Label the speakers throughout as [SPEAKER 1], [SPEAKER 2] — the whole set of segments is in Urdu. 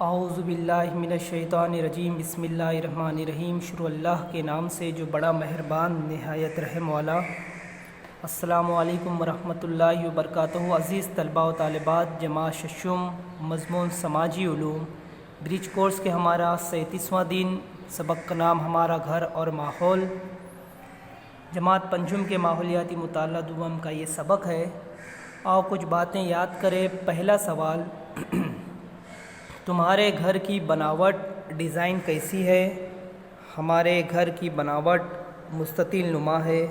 [SPEAKER 1] اعوذ باللہ من الشیطان الرجیم بسم اللہ الرحمن الرحیم شروع اللہ کے نام سے جو بڑا مہربان نہایت رحم والا۔ السلام علیکم ورحمۃ اللہ وبرکاتہ۔ عزیز طلباء و طالبات جماعت ششم مضمون سماجی علوم برج کورس کے ہمارا 37واں دن، سبق کا نام ہمارا گھر اور ماحول، جماعت پنجم کے ماحولیاتی مطالعہ دوم کا یہ سبق ہے۔ آؤ کچھ باتیں یاد کریں۔ پہلا سوال، تمہارے گھر کی بناوٹ ڈیزائن کیسی ہے؟ ہمارے گھر کی بناوٹ مستطیل نما ہے۔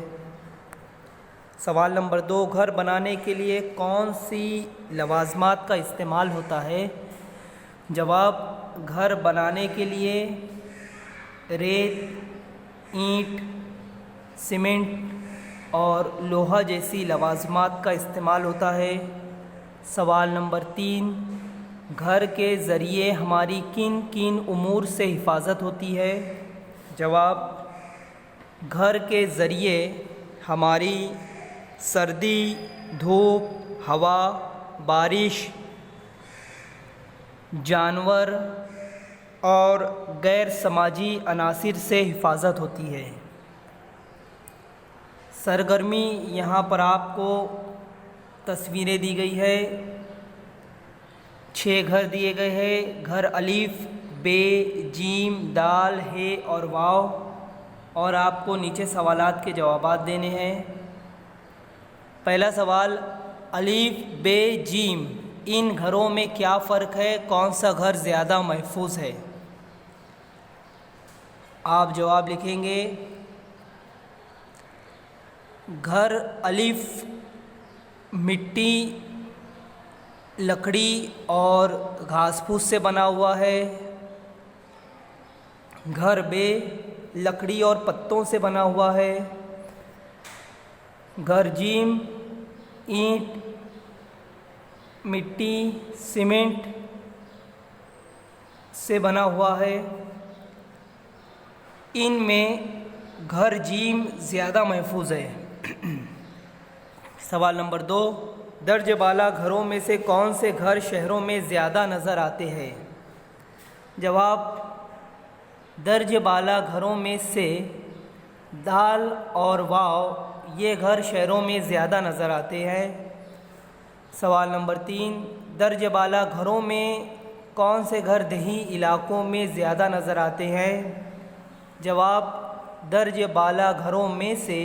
[SPEAKER 1] سوال نمبر 2، گھر بنانے کے لیے کون سی لوازمات کا استعمال ہوتا ہے؟ جواب، گھر بنانے کے لیے ریت، اینٹ، سیمنٹ اور لوہا جیسی لوازمات کا استعمال ہوتا ہے۔ سوال نمبر 3، گھر کے ذریعے ہماری کن کن امور سے حفاظت ہوتی ہے؟ جواب، گھر کے ذریعے ہماری سردی، دھوپ، ہوا، بارش، جانور اور غیر سماجی عناصر سے حفاظت ہوتی ہے۔ سرگرمی یہاں پر آپ کو تصویریں دی گئی ہے، 6 گھر دیے گئے ہیں۔ گھر الف، بے، جیم، دال، ہے اور واو، اور آپ کو نیچے سوالات کے جوابات دینے ہیں۔ پہلا سوال، الف، بے، جیم، ان گھروں میں کیا فرق ہے؟ کون سا گھر زیادہ محفوظ ہے؟ آپ جواب لکھیں گے۔ گھر الف مٹی، لکڑی اور گھاس پھوس سے بنا ہوا ہے۔ گھر بے لکڑی اور پتوں سے بنا ہوا ہے۔ گھر جیم اینٹ، مٹی، سیمنٹ سے بنا ہوا ہے۔ ان میں گھر جیم زیادہ محفوظ ہے۔ سوال نمبر 2، درجہ بالا گھروں میں سے کون سے گھر شہروں میں زیادہ نظر آتے ہیں؟ جواب، درجہ بالا گھروں میں سے دال اور واو یہ گھر شہروں میں زیادہ نظر آتے ہیں۔ سوال نمبر 3، درجہ بالا گھروں میں کون سے گھر دیہی علاقوں میں زیادہ نظر آتے ہیں؟ جواب، درجہ بالا گھروں میں سے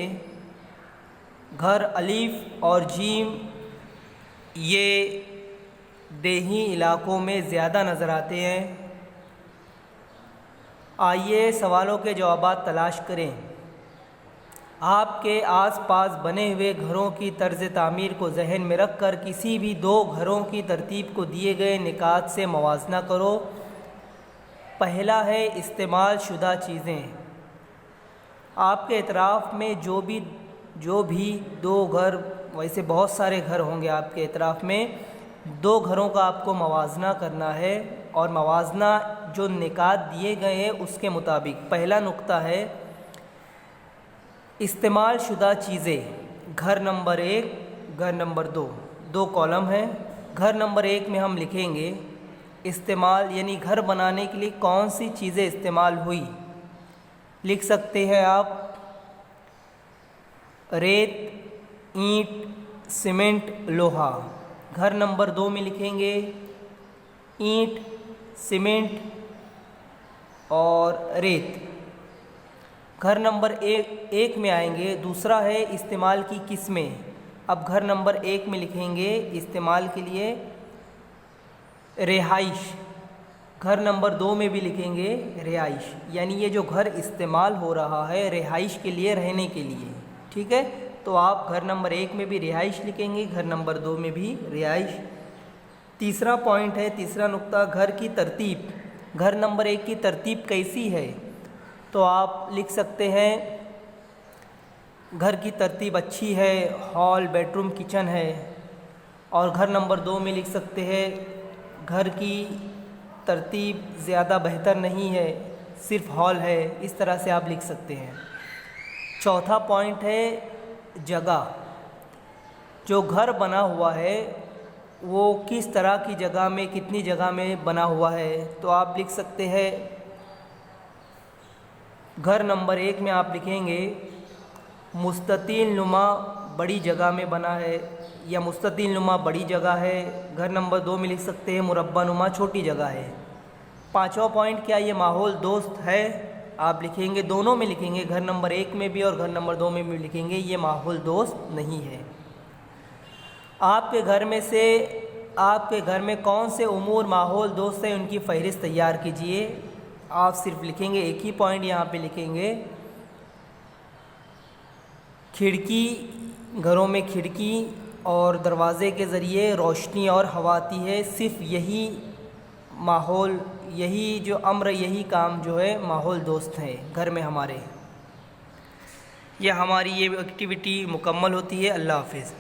[SPEAKER 1] گھر الف اور جیم یہ دیہی علاقوں میں زیادہ نظر آتے ہیں۔ آئیے سوالوں کے جوابات تلاش کریں۔ آپ کے آس پاس بنے ہوئے گھروں کی طرز تعمیر کو ذہن میں رکھ کر کسی بھی 2 گھروں کی ترتیب کو دیے گئے نکات سے موازنہ کرو۔ پہلا ہے استعمال شدہ چیزیں۔ آپ کے اطراف میں جو بھی 2 گھر، ویسے بہت سارے گھر ہوں گے آپ کے اطراف میں، 2 گھروں کا آپ کو موازنہ کرنا ہے، اور موازنہ جو نکات دیے گئے ہیں اس کے مطابق۔ پہلا نقطہ ہے استعمال شدہ چیزیں۔ گھر نمبر 1، گھر نمبر 2 کالم ہیں۔ گھر نمبر 1 میں ہم لکھیں گے استعمال، یعنی گھر بنانے کے لیے کون سی چیزیں استعمال ہوئی۔ لکھ سکتے ہیں آپ ریت، اینٹ، سیمنٹ، لوہا۔ گھر نمبر 2 میں لکھیں گے اینٹ، سیمنٹ اور ریت۔ گھر نمبر 1 میں آئیں گے، دوسرا ہے استعمال کی قسمیں۔ اب گھر نمبر 1 میں لکھیں گے استعمال کے لیے رہائش۔ گھر نمبر 2 میں بھی لکھیں گے رہائش، یعنی یہ جو گھر استعمال ہو رہا ہے رہائش کے لیے، رہنے کے لیے، ٹھیک ہے؟ تو آپ گھر نمبر 1 میں بھی رہائش لکھیں گے، گھر نمبر 2 میں بھی رہائش۔ تیسرا پوائنٹ ہے، تیسرا نقطہ، گھر کی ترتیب۔ گھر نمبر 1 کی ترتیب کیسی ہے؟ تو آپ لکھ سکتے ہیں گھر کی ترتیب اچھی ہے، ہال، بیڈ روم، کچن ہے۔ اور گھر نمبر 2 میں لکھ سکتے ہیں گھر کی ترتیب زیادہ بہتر نہیں ہے، صرف ہال ہے۔ اس طرح سے آپ لکھ سکتے ہیں۔ چوتھا پوائنٹ ہے جگہ۔ جو گھر بنا ہوا ہے وہ کس طرح کی جگہ میں کتنی جگہ میں بنا ہوا ہے، تو آپ لکھ سکتے ہیں گھر نمبر 1 میں آپ لکھیں گے مستطیل نما بڑی جگہ میں بنا ہے یا مستطیل نما بڑی جگہ ہے۔ گھر نمبر 2 میں لکھ سکتے ہیں مربع نما چھوٹی جگہ ہے۔ پانچواں پوائنٹ، کیا یہ ماحول دوست ہے؟ آپ لکھیں گے دونوں میں لکھیں گے، گھر نمبر 1 میں بھی اور گھر نمبر 2 میں بھی لکھیں گے یہ ماحول دوست نہیں ہے۔ آپ کے گھر میں کون سے امور ماحول دوست ہیں ان کی فہرست تیار کیجئے۔ آپ صرف لکھیں گے ایک ہی پوائنٹ یہاں پہ لکھیں گے کھڑکی، گھروں میں کھڑکی اور دروازے کے ذریعے روشنی اور ہوا آتی ہے، صرف یہی ماحول، یہی جو امر، یہی کام جو ہے ماحول دوست ہے گھر میں ہمارے۔ یہ ہماری یہ ایکٹیویٹی مکمل ہوتی ہے۔ اللہ حافظ۔